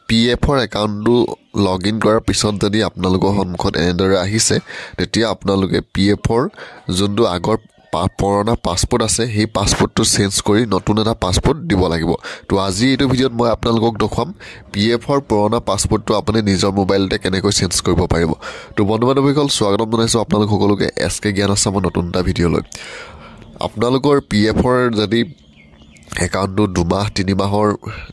PFৰ একাউণ্টটো লগইন কৰাৰ পিছত যদি আপোনালোকৰ সন্মুখত এনেদৰে আহিছে তেতিয়া আপোনালোকে PFৰ যোনটো আগৰ পুৰণা পাছপোৰ্ট আছে সেই পাছপোৰ্টটো চেঞ্জ কৰি নতুন এটা পাছপোৰ্ট দিব লাগিব তো আজি এইটো ভিডিঅ'ত মই আপোনালোকক দেখুৱাম PFৰ পুৰণা পাছপোৰ্টটো আপুনি নিজৰ মোবাইলতে কেনেকৈ চেঞ্জ কৰিব পাৰিব তো বন্ধু-বান্ধৱীসকল স্বাগতম জনাইছো আপোনালোক সকলোকে SK জ্ঞান আছামৰ নতুন এটা ভিডিঅ' লৈ আপোনালোকৰ PFৰ যদি একাউণ্টটো 2 মাহ 3 মাহৰ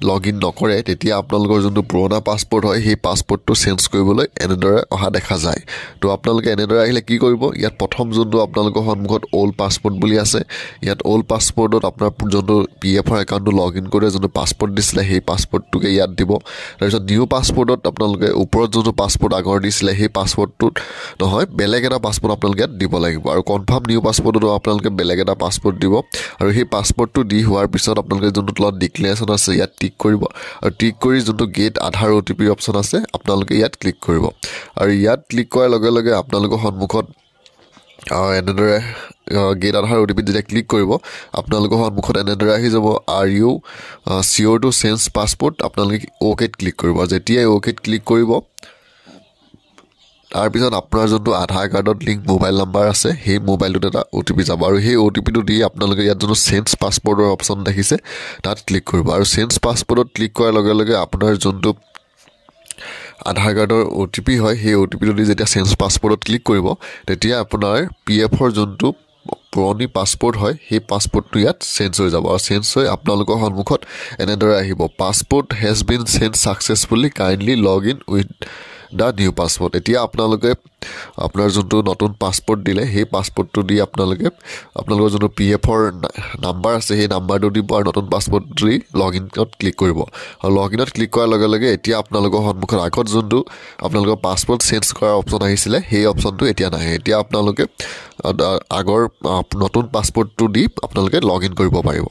লগইন নকৰে তেতিয়া আপোনালোকৰ যোনটো পুৰণা পাছপোৰ্ট হয় সেই পাছপোৰ্টটো চেঞ্জ কৰিবলৈ এনেদৰে অহা দেখা যায় তো আপোনালোকে এনেদৰে আহিলে কি কৰিব ইয়াত প্ৰথম যোনটো আপোনালোকৰ সন্মুখত ওল্ড পাছপোৰ্ট বুলি আছে ইয়াত ওল্ড পাছপোৰ্টত আপোনাৰ যোনটো PFৰ একাউণ্টটো লগইন কৰি যোনটো পাছপোৰ্ট দিছিলে সেই পাছপোৰ্টটোকে ইয়াত দিব তাৰপিছত নিউ পাছপোৰ্টত আপোনালোকে ওপৰত যোনটো পাছপোৰ্ট আগৰ দিছিলে সেই পাছপোৰ্টটোত নহয় বেলেগ এটা পাছপোৰ্ট আপোনালোকে ইয়াত দিব লাগিব আৰু কনফাৰ্ম নিউ পাছপোৰ্টতো আপোনালোকে বেলেগ এটা পাছপোৰ্ট দিব আৰু সেই পাছপোৰ্টটো দি হোৱাৰ পিছত আপোনালোকে যোনটো তলত ডিক্লেৰেশ্যন আছে ইয়াত টিক কৰিব আৰু টিক কৰি যোনটো গেট আধাৰ OTP অপশ্যন আছে আপোনালোকে ইয়াত ক্লিক কৰিব আৰু ইয়াত ক্লিক কৰাৰ লগে লগে আপোনালোকৰ সন্মুখত এনেদৰে গেট আধাৰ OTP যেতিয়া ক্লিক কৰিব আপোনালোকৰ সন্মুখত এনেদৰে আহি যাব are you sure to change password আপোনালোকে OKত ক্লিক কৰিব যেতিয়াই OKত ক্লিক কৰিব তাৰ পিছত আপোনাৰ যোনটো আধাৰ কাৰ্ডত লিংক মোবাইল নাম্বাৰ আছে সেই মোবাইলটোত এটা OTP যাব আৰু সেই OTPটো দি আপোনালোকে ইয়াত যোনটো চেঞ্জ পাছপোৰ্টৰ অপশ্যন দেখিছে তাত ক্লিক কৰিব আৰু চেঞ্জ পাছপোৰ্টত ক্লিক কৰাৰ লগে লগে আপোনাৰ যোনটো আধাৰ কাৰ্ডৰ OTP হয় সেই OTPটো দি যেতিয়া চেঞ্জ পাছপোৰ্টত ক্লিক কৰিব তেতিয়া আপোনাৰ PFৰ যোনটো পুৰণি পাছপোৰ্ট হয় সেই পাছপোৰ্টটো ইয়াত চেঞ্জ হৈ যাব আৰু চেঞ্জ হৈ আপোনালোকৰ সন্মুখত এনেদৰে আহিব passport has been change successfully kindly log in with the new passport এতিয়া আপোনালোকে আপোনাৰ যোনটো নতুন পাছপোৰ্ট দিলে সেই পাছপোৰ্টটো দি আপোনালোকৰ যোনটো PFৰ নাম্বাৰ আছে সেই নাম্বাৰটো দিব আৰু নতুন পাছপোৰ্ট দি লগ ইনত ক্লিক কৰিব আৰু লগ ইনত ক্লিক কৰাৰ লগে লগে এতিয়া আপোনালোকৰ সন্মুখত আগত যোনটো আপোনালোকৰ পাছপোৰ্ট চেঞ্জ কৰাৰ অপশ্যন আহিছিলে সেই অপশ্যনটো এতিয়া নাহে এতিয়া আপোনালোকে আগৰ নতুন পাছপোৰ্টটো দি আপোনালোকে লগ ইন কৰিব পাৰিব